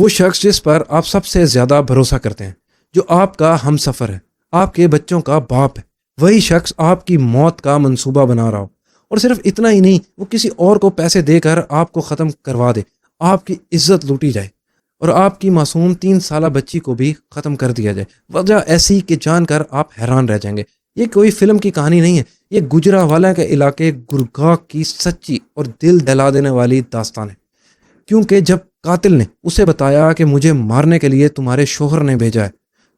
وہ شخص جس پر آپ سب سے زیادہ بھروسہ کرتے ہیں، جو آپ کا ہم سفر ہے، آپ کے بچوں کا باپ ہے، وہی شخص آپ کی موت کا منصوبہ بنا رہا ہو، اور صرف اتنا ہی نہیں، وہ کسی اور کو پیسے دے کر آپ کو ختم کروا دے، آپ کی عزت لوٹی جائے اور آپ کی معصوم 3 سالہ بچی کو بھی ختم کر دیا جائے۔ وجہ ایسی کہ جان کر آپ حیران رہ جائیں گے۔ یہ کوئی فلم کی کہانی نہیں ہے، یہ گجرانوالہ کے علاقے گرگاک کی سچی اور دل دہلا دینے والی داستان ہے۔ کیونکہ جب قاتل نے اسے بتایا کہ مجھے مارنے کے لیے تمہارے شوہر نے بھیجا ہے،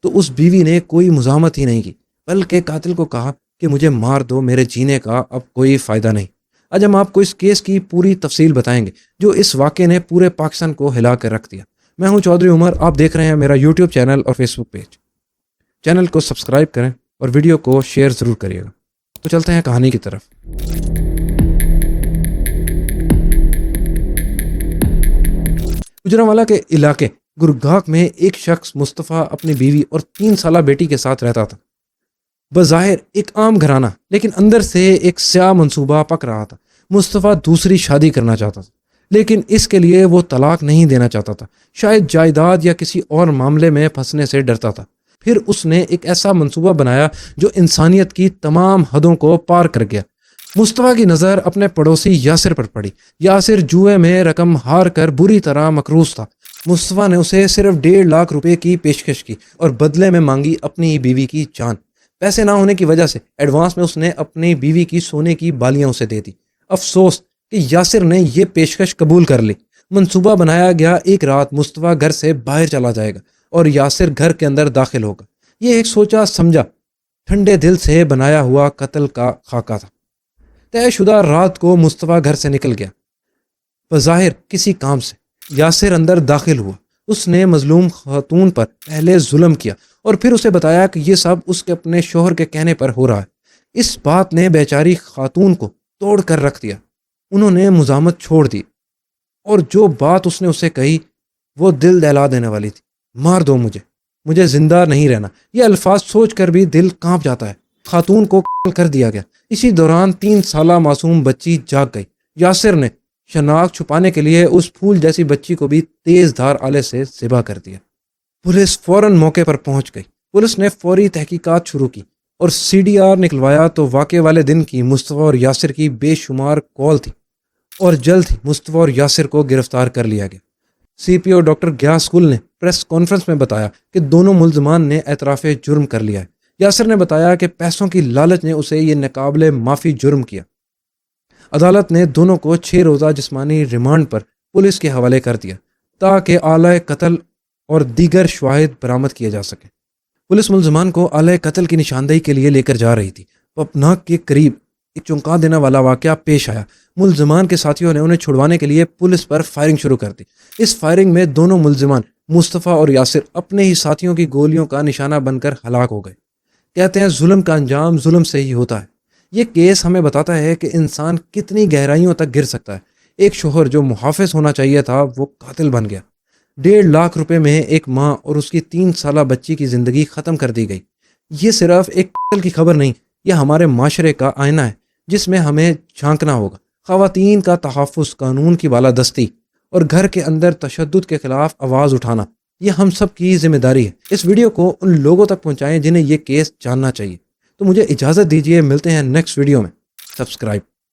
تو اس بیوی نے کوئی مزاحمت ہی نہیں کی، بلکہ قاتل کو کہا کہ مجھے مار دو، میرے جینے کا اب کوئی فائدہ نہیں۔ آج ہم آپ کو اس کیس کی پوری تفصیل بتائیں گے جو اس واقعے نے پورے پاکستان کو ہلا کر رکھ دیا۔ میں ہوں چودھری عمر، آپ دیکھ رہے ہیں میرا یوٹیوب چینل اور فیس بک پیج۔ چینل کو سبسکرائب کریں اور ویڈیو کو شیئر ضرور کریے گا۔ تو چلتے ہیں کہانی کی طرف۔ گجرانوالہ کے علاقے گرگاک میں ایک شخص مصطفیٰ اپنی بیوی اور 3 سالہ بیٹی کے ساتھ رہتا تھا۔ بظاہر ایک عام گھرانہ، لیکن اندر سے ایک سیاہ منصوبہ پک رہا تھا۔ مصطفیٰ دوسری شادی کرنا چاہتا تھا، لیکن اس کے لیے وہ طلاق نہیں دینا چاہتا تھا۔ شاید جائیداد یا کسی اور معاملے میں پھنسنے سے ڈرتا تھا۔ پھر اس نے ایک ایسا منصوبہ بنایا جو انسانیت کی تمام حدوں کو پار کر گیا۔ مصطفیٰ کی نظر اپنے پڑوسی یاسر پر پڑی۔ یاسر جوئے میں رقم ہار کر بری طرح مقروض تھا۔ مصطفیٰ نے اسے صرف 1.5 لاکھ روپے کی پیشکش کی اور بدلے میں مانگی اپنی بیوی کی جان۔ پیسے نہ ہونے کی وجہ سے ایڈوانس میں اس نے اپنی بیوی کی سونے کی بالیاں اسے دے دی۔ افسوس کہ یاسر نے یہ پیشکش قبول کر لی۔ منصوبہ بنایا گیا، ایک رات مصطفیٰ گھر سے باہر چلا جائے گا اور یاسر گھر کے اندر داخل ہوگا۔ یہ ایک سوچا سمجھا، ٹھنڈے دل سے بنایا ہوا قتل کا خاکہ تھا۔ طے شدہ رات کو مصطفیٰ گھر سے نکل گیا، بظاہر کسی کام سے۔ یاسر اندر داخل ہوا۔ اس نے مظلوم خاتون پر پہلے ظلم کیا اور پھر اسے بتایا کہ یہ سب اس کے اپنے شوہر کے کہنے پر ہو رہا ہے۔ اس بات نے بیچاری خاتون کو توڑ کر رکھ دیا۔ انہوں نے مزاحمت چھوڑ دی اور جو بات اس نے اسے کہی وہ دل دہلا دینے والی تھی۔ مار دو مجھے زندہ نہیں رہنا۔ یہ الفاظ سوچ کر بھی دل کانپ جاتا ہے۔ خاتون کو قتل کر دیا گیا۔ اسی دوران 3 سالہ معصوم بچی جاگ گئی۔ یاسر نے شناخت چھپانے کے لیے اس پھول جیسی بچی کو بھی تیز دھار آلے سے ذبح کر دیا۔ پولیس فوراً موقع پر پہنچ گئی۔ پولیس نے فوری تحقیقات شروع کی اور CDR نکلوایا تو واقعے والے دن کی مصطفیٰ اور یاسر کی بے شمار کال تھی اور جلد ہی مصطفیٰ اور یاسر کو گرفتار کر لیا گیا۔ CPO ڈاکٹر گیاس گل نے پریس کانفرنس میں بتایا کہ دونوں ملزمان نے اعتراف جرم کر لیا ہے۔ یاسر نے بتایا کہ پیسوں کی لالچ نے اسے یہ ناقابل معافی جرم کیا۔ عدالت نے دونوں کو 6 روزہ جسمانی ریمانڈ پر پولیس کے حوالے کر دیا تاکہ آلہ قتل اور دیگر شواہد برآمد کیے جا سکیں۔ پولیس ملزمان کو آلہ قتل کی نشاندہی کے لیے لے کر جا رہی تھی۔ پپناک کے قریب ایک چونکا دینے والا واقعہ پیش آیا۔ ملزمان کے ساتھیوں نے انہیں چھڑوانے کے لیے پولیس پر فائرنگ شروع کر دی۔ اس فائرنگ میں دونوں ملزمان مصطفیٰ اور یاسر اپنے ہی ساتھیوں کی گولیوں کا نشانہ بن کر ہلاک ہو گئے۔ کہتے ہیں ظلم کا انجام ظلم سے ہی ہوتا ہے۔ یہ کیس ہمیں بتاتا ہے کہ انسان کتنی گہرائیوں تک گر سکتا ہے۔ ایک شوہر جو محافظ ہونا چاہیے تھا وہ قاتل بن گیا۔ 1.5 لاکھ روپے میں ایک ماں اور اس کی 3 سالہ بچی کی زندگی ختم کر دی گئی۔ یہ صرف ایک قتل کی خبر نہیں، یہ ہمارے معاشرے کا آئینہ ہے جس میں ہمیں جھانکنا ہوگا۔ خواتین کا تحفظ، قانون کی بالادستی اور گھر کے اندر تشدد کے خلاف آواز اٹھانا، یہ ہم سب کی ذمہ داری ہے۔ اس ویڈیو کو ان لوگوں تک پہنچائیں جنہیں یہ کیس جاننا چاہیے۔ تو مجھے اجازت دیجیے، ملتے ہیں نیکسٹ ویڈیو میں۔ سبسکرائب